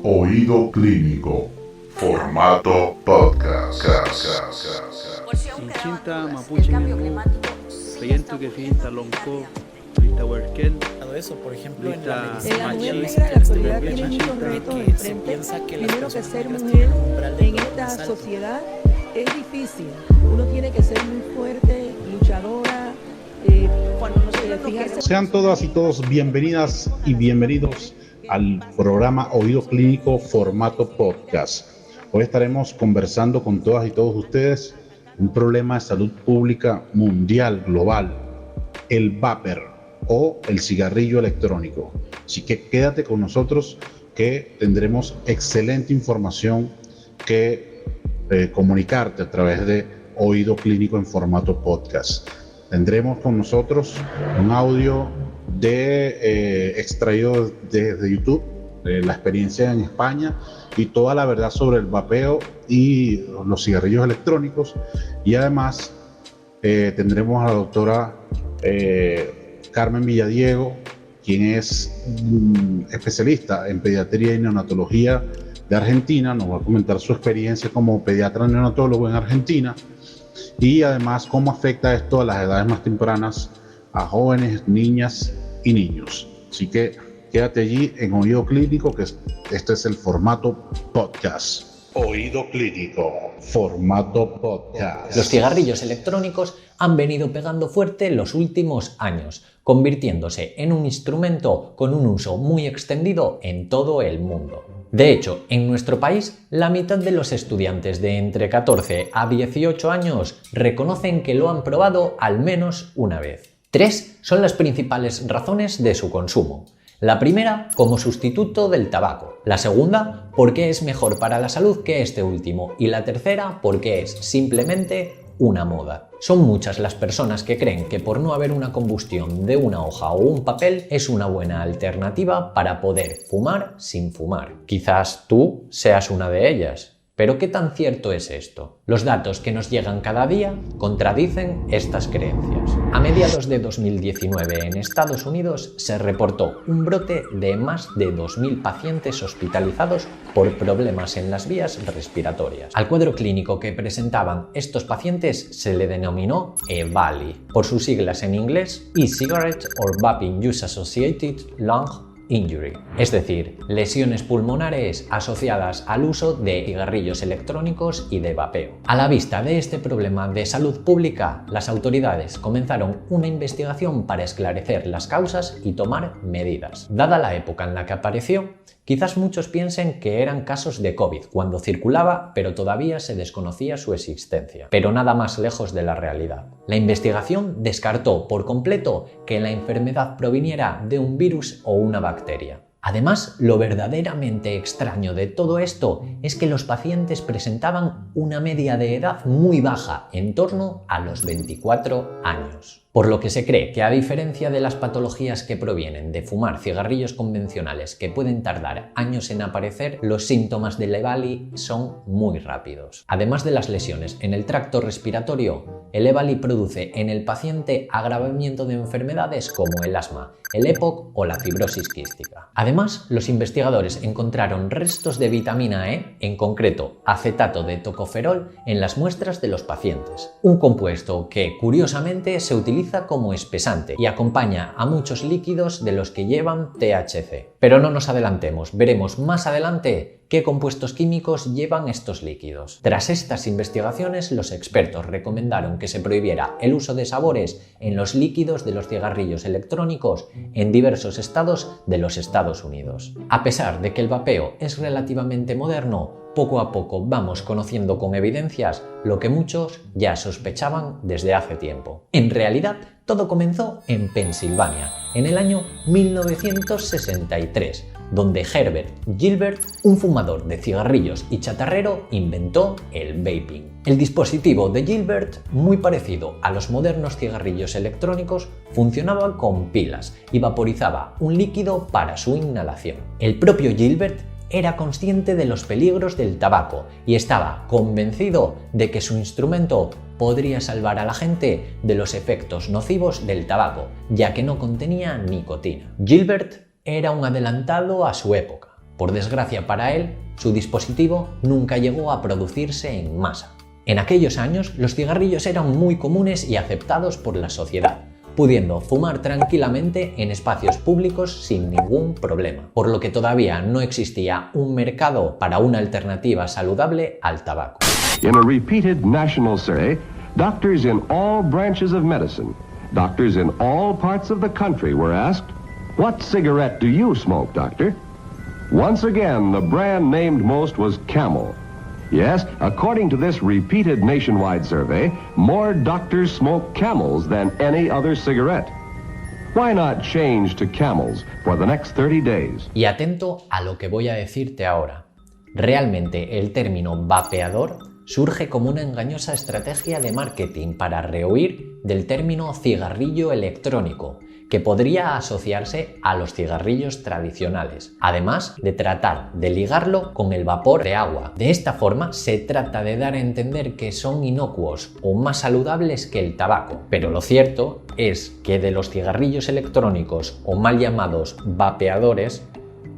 Oído Clínico, formato podcast. Inchinta, Mapuche, Peyento que finta, Lonco, Lista Huerquén. Eso, por ejemplo, en la La mujer medicina negra de la actualidad tiene muchos retos enfrente. Primero que ser mujer en esta sociedad es difícil. Uno tiene que ser muy fuerte, luchadora. Sean todas y todos bienvenidas y bienvenidos al programa Oído Clínico formato podcast. Hoy estaremos conversando con todas y todos ustedes un problema de salud pública mundial, global, el vapor o el cigarrillo electrónico. Así que quédate con nosotros que tendremos excelente información que comunicarte a través de Oído Clínico en formato podcast. Tendremos con nosotros un audio extraído desde YouTube, de la experiencia en España y toda la verdad sobre el vapeo y los cigarrillos electrónicos. Y además tendremos a la doctora Carmen Villadiego, quien es especialista en pediatría y neonatología de Argentina. Nos va a comentar su experiencia como pediatra neonatólogo en Argentina y además cómo afecta esto a las edades más tempranas a jóvenes, niñas y niños. Así que quédate allí en Oído Clínico, que este es el formato podcast. Oído Clínico, formato podcast. Los cigarrillos electrónicos han venido pegando fuerte los últimos años, convirtiéndose en un instrumento con un uso muy extendido en todo el mundo. De hecho, en nuestro país, la mitad de los estudiantes de entre 14 a 18 años reconocen que lo han probado al menos una vez. 3 son las principales razones de su consumo. La primera, como sustituto del tabaco. La segunda, porque es mejor para la salud que este último. Y la tercera, porque es simplemente una moda. Son muchas las personas que creen que por no haber una combustión de una hoja o un papel es una buena alternativa para poder fumar sin fumar. Quizás tú seas una de ellas. ¿Pero qué tan cierto es esto? Los datos que nos llegan cada día contradicen estas creencias. A mediados de 2019 en Estados Unidos se reportó un brote de más de 2.000 pacientes hospitalizados por problemas en las vías respiratorias. Al cuadro clínico que presentaban estos pacientes se le denominó EVALI, por sus siglas en inglés E-Cigarette or Vaping Use Associated Lung Injury, es decir, lesiones pulmonares asociadas al uso de cigarrillos electrónicos y de vapeo. A la vista de este problema de salud pública, las autoridades comenzaron una investigación para esclarecer las causas y tomar medidas. Dada la época en la que apareció, quizás muchos piensen que eran casos de COVID cuando circulaba, pero todavía se desconocía su existencia. Pero nada más lejos de la realidad. La investigación descartó por completo que la enfermedad proviniera de un virus o una bacteria. Además, lo verdaderamente extraño de todo esto es que los pacientes presentaban una media de edad muy baja, en torno a los 24 años. Por lo que se cree que, a diferencia de las patologías que provienen de fumar cigarrillos convencionales que pueden tardar años en aparecer, los síntomas del EVALI son muy rápidos. Además de las lesiones en el tracto respiratorio, el EVALI produce en el paciente agravamiento de enfermedades como el asma, el EPOC o la fibrosis quística. Además, los investigadores encontraron restos de vitamina E, en concreto acetato de tocoferol, en las muestras de los pacientes. Un compuesto que, curiosamente, se utiliza como espesante y acompaña a muchos líquidos de los que llevan THC. Pero no nos adelantemos, veremos más adelante qué compuestos químicos llevan estos líquidos. Tras estas investigaciones, los expertos recomendaron que se prohibiera el uso de sabores en los líquidos de los cigarrillos electrónicos en diversos estados de los Estados Unidos. A pesar de que el vapeo es relativamente moderno, poco a poco vamos conociendo con evidencias lo que muchos ya sospechaban desde hace tiempo. En realidad, todo comenzó en Pensilvania, en el año 1963, donde Herbert Gilbert, un fumador de cigarrillos y chatarrero, inventó el vaping. El dispositivo de Gilbert, muy parecido a los modernos cigarrillos electrónicos, funcionaba con pilas y vaporizaba un líquido para su inhalación. El propio Gilbert era consciente de los peligros del tabaco y estaba convencido de que su instrumento podría salvar a la gente de los efectos nocivos del tabaco, ya que no contenía nicotina. Gilbert era un adelantado a su época. Por desgracia para él, su dispositivo nunca llegó a producirse en masa. En aquellos años, los cigarrillos eran muy comunes y aceptados por la sociedad, pudiendo fumar tranquilamente en espacios públicos sin ningún problema, por lo que todavía no existía un mercado para una alternativa saludable al tabaco. In a repeated national survey, doctors in all branches of medicine, doctors in all parts of the country were asked, "What cigarette do you smoke, doctor?" Once again, the brand named most was Camel. Yes, according to this repeated nationwide survey, more doctors smoke Camels than any other cigarette. Why not change to Camels for the next 30 days? Y atento a lo que voy a decirte ahora. Realmente el término vapeador surge como una engañosa estrategia de marketing para rehuir del término cigarrillo electrónico, que podría asociarse a los cigarrillos tradicionales, además de tratar de ligarlo con el vapor de agua. De esta forma se trata de dar a entender que son inocuos o más saludables que el tabaco, pero lo cierto es que de los cigarrillos electrónicos o mal llamados vapeadores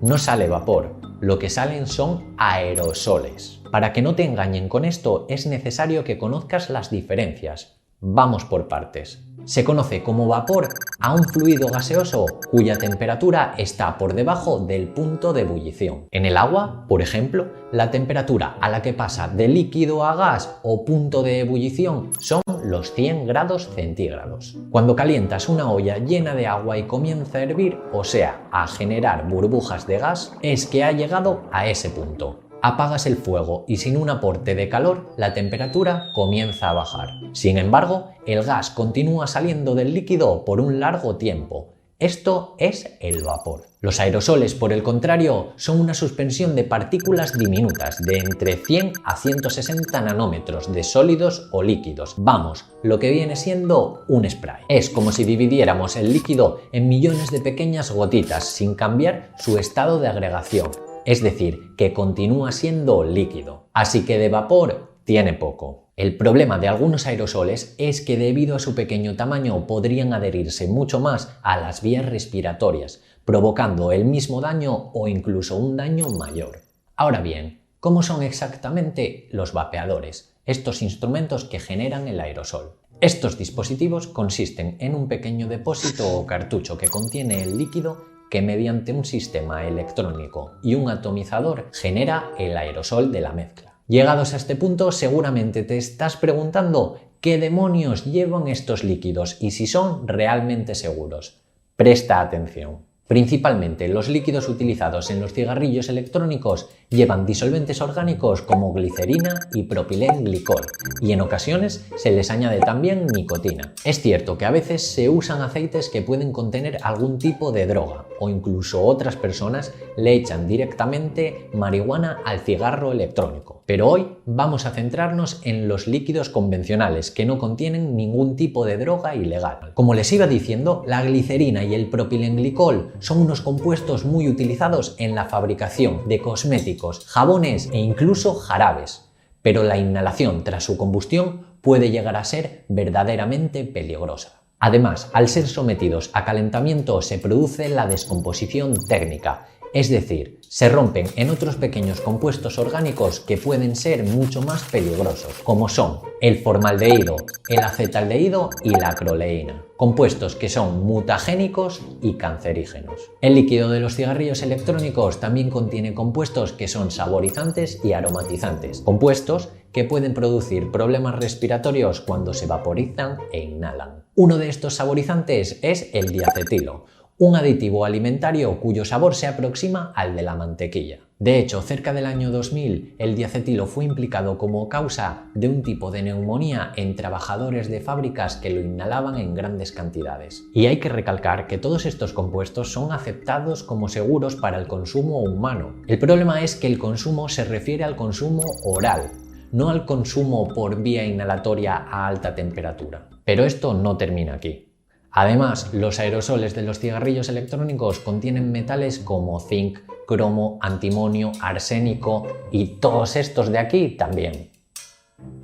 no sale vapor, lo que salen son aerosoles. Para que no te engañen con esto es necesario que conozcas las diferencias. Vamos por partes. Se conoce como vapor a un fluido gaseoso cuya temperatura está por debajo del punto de ebullición. En el agua, por ejemplo, la temperatura a la que pasa de líquido a gas o punto de ebullición son los 100 grados centígrados. Cuando calientas una olla llena de agua y comienza a hervir, o sea, a generar burbujas de gas, es que ha llegado a ese punto. Apagas el fuego y sin un aporte de calor, la temperatura comienza a bajar. Sin embargo, el gas continúa saliendo del líquido por un largo tiempo. Esto es el vapor. Los aerosoles, por el contrario, son una suspensión de partículas diminutas de entre 100 a 160 nanómetros de sólidos o líquidos. Vamos, lo que viene siendo un spray. Es como si dividiéramos el líquido en millones de pequeñas gotitas sin cambiar su estado de agregación. Es decir, que continúa siendo líquido. Así que de vapor tiene poco. El problema de algunos aerosoles es que debido a su pequeño tamaño podrían adherirse mucho más a las vías respiratorias, provocando el mismo daño o incluso un daño mayor. Ahora bien, ¿cómo son exactamente los vapeadores, estos instrumentos que generan el aerosol? Estos dispositivos consisten en un pequeño depósito o cartucho que contiene el líquido que mediante un sistema electrónico y un atomizador genera el aerosol de la mezcla. Llegados a este punto, seguramente te estás preguntando qué demonios llevan estos líquidos y si son realmente seguros. Presta atención. Principalmente los líquidos utilizados en los cigarrillos electrónicos llevan disolventes orgánicos como glicerina y propilenglicol y en ocasiones se les añade también nicotina. Es cierto que a veces se usan aceites que pueden contener algún tipo de droga o incluso otras personas le echan directamente marihuana al cigarro electrónico. Pero hoy vamos a centrarnos en los líquidos convencionales que no contienen ningún tipo de droga ilegal. Como les iba diciendo, la glicerina y el propilenglicol son unos compuestos muy utilizados en la fabricación de cosméticos, jabones e incluso jarabes, pero la inhalación tras su combustión puede llegar a ser verdaderamente peligrosa. Además, al ser sometidos a calentamiento se produce la descomposición térmica, es decir, se rompen en otros pequeños compuestos orgánicos que pueden ser mucho más peligrosos, como son el formaldehído, el acetaldehído y la acroleína, compuestos que son mutagénicos y cancerígenos. El líquido de los cigarrillos electrónicos también contiene compuestos que son saborizantes y aromatizantes, compuestos que pueden producir problemas respiratorios cuando se vaporizan e inhalan. Uno de estos saborizantes es el diacetilo, un aditivo alimentario cuyo sabor se aproxima al de la mantequilla. De hecho, cerca del año 2000, el diacetilo fue implicado como causa de un tipo de neumonía en trabajadores de fábricas que lo inhalaban en grandes cantidades. Y hay que recalcar que todos estos compuestos son aceptados como seguros para el consumo humano. El problema es que el consumo se refiere al consumo oral, no al consumo por vía inhalatoria a alta temperatura. Pero esto no termina aquí. Además, los aerosoles de los cigarrillos electrónicos contienen metales como zinc, cromo, antimonio, arsénico y todos estos de aquí también.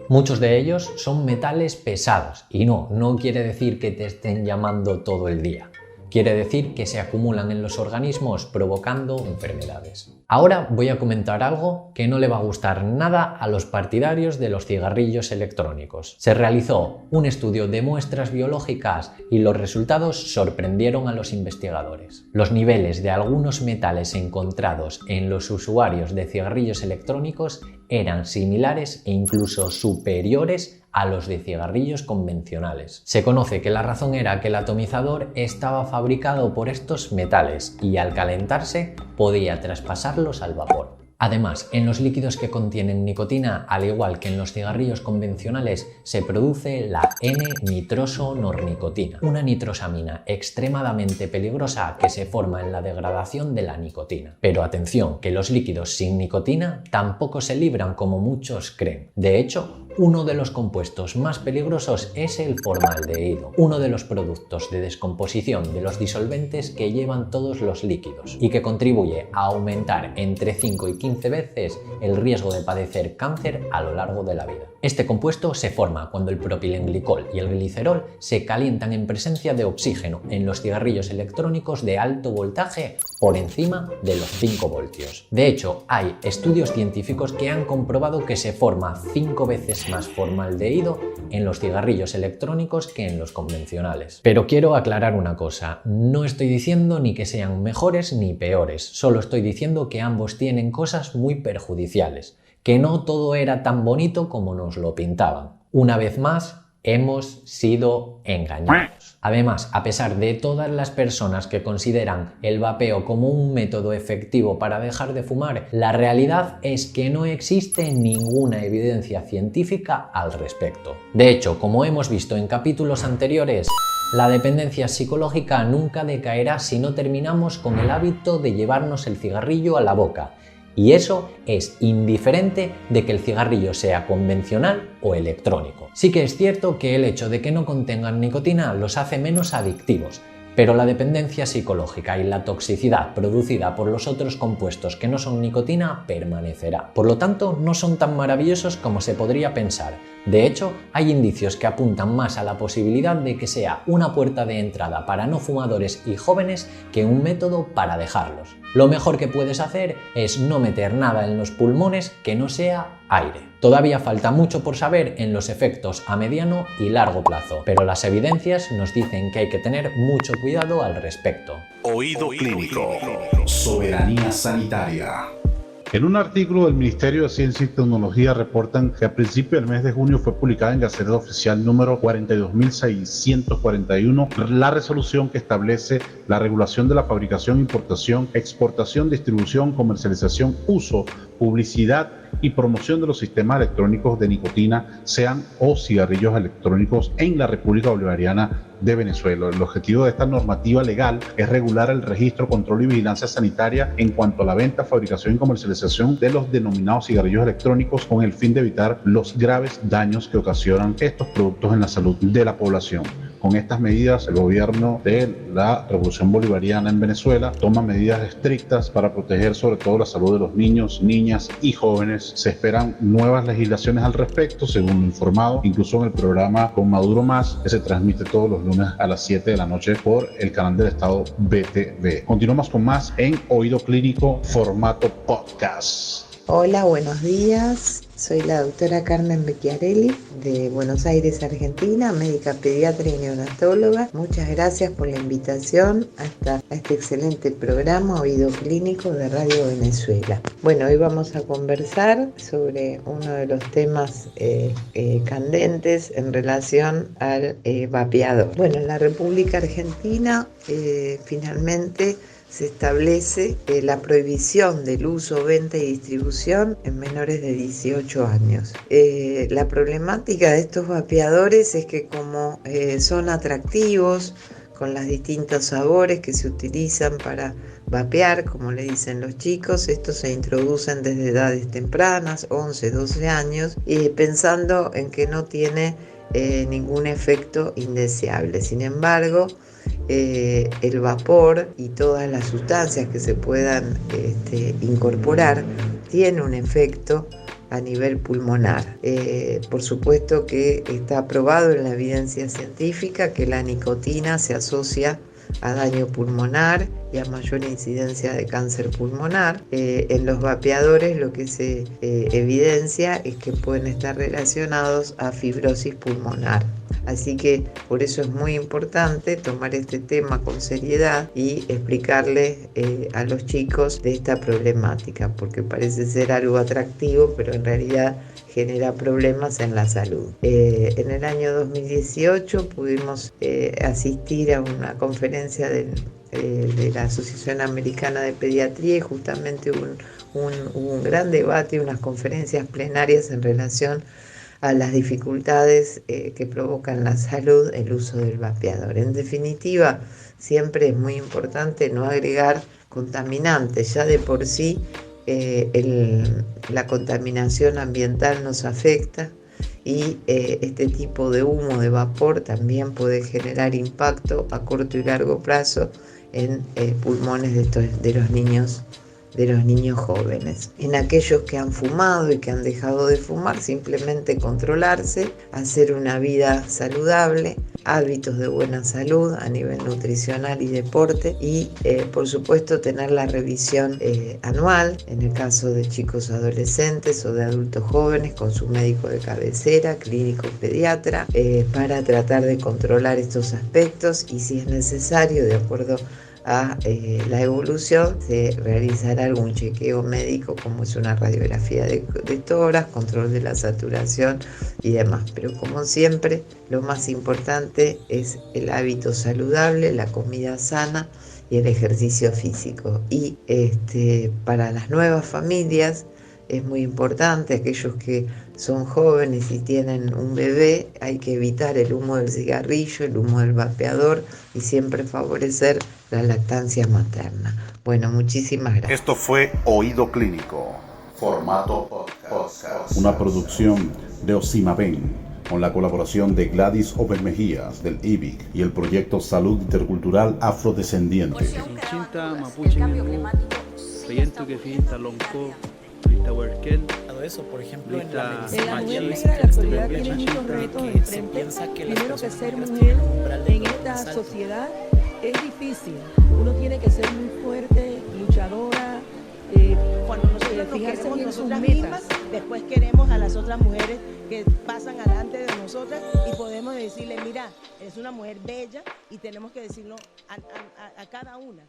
Muchos de ellos son metales pesados y no quiere decir que te estén llamando todo el día. Quiere decir que se acumulan en los organismos provocando enfermedades. Ahora voy a comentar algo que no le va a gustar nada a los partidarios de los cigarrillos electrónicos. Se realizó un estudio de muestras biológicas y los resultados sorprendieron a los investigadores. Los niveles de algunos metales encontrados en los usuarios de cigarrillos electrónicos eran similares e incluso superiores a los de cigarrillos convencionales. Se conoce que la razón era que el atomizador estaba fabricado por estos metales y al calentarse podía traspasarlos al vapor. Además, en los líquidos que contienen nicotina, al igual que en los cigarrillos convencionales, se produce la N-nitroso-nornicotina, una nitrosamina extremadamente peligrosa que se forma en la degradación de la nicotina. Pero atención, que los líquidos sin nicotina tampoco se libran como muchos creen. De hecho, uno de los compuestos más peligrosos es el formaldehído, uno de los productos de descomposición de los disolventes que llevan todos los líquidos y que contribuye a aumentar entre 5 y 15 veces el riesgo de padecer cáncer a lo largo de la vida. Este compuesto se forma cuando el propilenglicol y el glicerol se calientan en presencia de oxígeno en los cigarrillos electrónicos de alto voltaje por encima de los 5 voltios. De hecho, hay estudios científicos que han comprobado que se forma 5 veces más formaldehído en los cigarrillos electrónicos que en los convencionales. Pero quiero aclarar una cosa, no estoy diciendo ni que sean mejores ni peores, solo estoy diciendo que ambos tienen cosas muy perjudiciales, que no todo era tan bonito como nos lo pintaban. Una vez más, hemos sido engañados. Además, a pesar de todas las personas que consideran el vapeo como un método efectivo para dejar de fumar, la realidad es que no existe ninguna evidencia científica al respecto. De hecho, como hemos visto en capítulos anteriores, la dependencia psicológica nunca decaerá si no terminamos con el hábito de llevarnos el cigarrillo a la boca. Y eso es indiferente de que el cigarrillo sea convencional o electrónico. Sí que es cierto que el hecho de que no contengan nicotina los hace menos adictivos, pero la dependencia psicológica y la toxicidad producida por los otros compuestos que no son nicotina permanecerá. Por lo tanto, no son tan maravillosos como se podría pensar. De hecho, hay indicios que apuntan más a la posibilidad de que sea una puerta de entrada para no fumadores y jóvenes que un método para dejarlos. Lo mejor que puedes hacer es no meter nada en los pulmones que no sea aire. Todavía falta mucho por saber en los efectos a mediano y largo plazo, pero las evidencias nos dicen que hay que tener mucho cuidado al respecto. Oído Clínico. Soberanía sanitaria. En un artículo del Ministerio de Ciencia y Tecnología reportan que a principios del mes de junio fue publicada en Gaceta Oficial número 42.641 la resolución que establece la regulación de la fabricación, importación, exportación, distribución, comercialización, uso, publicidad y promoción de los sistemas electrónicos de nicotina, sean o cigarrillos electrónicos en la República Bolivariana de Venezuela. El objetivo de esta normativa legal es regular el registro, control y vigilancia sanitaria en cuanto a la venta, fabricación y comercialización de los denominados cigarrillos electrónicos con el fin de evitar los graves daños que ocasionan estos productos en la salud de la población. Con estas medidas, el gobierno de la Revolución Bolivariana en Venezuela toma medidas estrictas para proteger sobre todo la salud de los niños, niñas y jóvenes. Se esperan nuevas legislaciones al respecto, según lo informado, incluso en el programa Con Maduro Más, que se transmite todos los lunes a las 7 de la noche por el canal del Estado BTV. Continuamos con más en Oído Clínico, formato podcast. Hola, buenos días. Soy la doctora Carmen Becchiarelli de Buenos Aires, Argentina, médica pediatra y neonatóloga. Muchas gracias por la invitación a este excelente programa Oído Clínico de Radio Venezuela. Bueno, hoy vamos a conversar sobre uno de los temas candentes en relación al vapeador. Bueno, en la República Argentina finalmente se establece la prohibición del uso, venta y distribución en menores de 18 años. La problemática de estos vapeadores es que como son atractivos, con los distintos sabores que se utilizan para vapear, como le dicen los chicos, estos se introducen desde edades tempranas, 11, 12 años, pensando en que no tiene ningún efecto indeseable. Sin embargo, el vapor y todas las sustancias que se puedan incorporar tiene un efecto a nivel pulmonar. Por supuesto que está probado en la evidencia científica que la nicotina se asocia a daño pulmonar y a mayor incidencia de cáncer pulmonar. En los vapeadores lo que se evidencia es que pueden estar relacionados a fibrosis pulmonar. Así que por eso es muy importante tomar este tema con seriedad y explicarle a los chicos de esta problemática, porque parece ser algo atractivo, pero en realidad genera problemas en la salud. En el año 2018 pudimos asistir a una conferencia de la Asociación Americana de Pediatría y justamente hubo un gran debate, unas conferencias plenarias en relación a las dificultades que provoca en la salud el uso del vapeador. En definitiva, siempre es muy importante no agregar contaminantes. Ya de por sí la contaminación ambiental nos afecta y este tipo de humo de vapor también puede generar impacto a corto y largo plazo en pulmones de los niños jóvenes. En aquellos que han fumado y que han dejado de fumar, simplemente controlarse, hacer una vida saludable, hábitos de buena salud a nivel nutricional y deporte y por supuesto tener la revisión anual en el caso de chicos adolescentes o de adultos jóvenes con su médico de cabecera, clínico pediatra, para tratar de controlar estos aspectos y si es necesario, de acuerdo a la evolución, se realizará algún chequeo médico como es una radiografía de tórax, control de la saturación y demás. Pero como siempre, lo más importante es el hábito saludable, la comida sana y el ejercicio físico. Y para las nuevas familias es muy importante, aquellos que son jóvenes y tienen un bebé, hay que evitar el humo del cigarrillo, el humo del vapeador y siempre favorecer la lactancia materna. Bueno, muchísimas gracias. Esto fue Oído Clínico, formato podcast. Una producción de Osimaben, con la colaboración de Gladys Open Mejías del IBIC y el proyecto Salud Intercultural Afrodescendiente. Chinta, Mapuche, Sayento que finta Lonco, Lista Huerquén. Eso, por ejemplo, en la medicina mujer china, negra, la actualidad tiene muchos que retos se enfrente. piensa que las Primero que personas ser negras mujer tienen un umbral de en dolor esta más alto. sociedad es difícil. Uno tiene que ser muy fuerte, luchadora, Cuando nosotros nos fijarse queremos bien en sus nosotras metas. mismas, después queremos a las otras mujeres que pasan delante de nosotras y podemos decirle, mira, eres una mujer bella y tenemos que decirlo a cada una.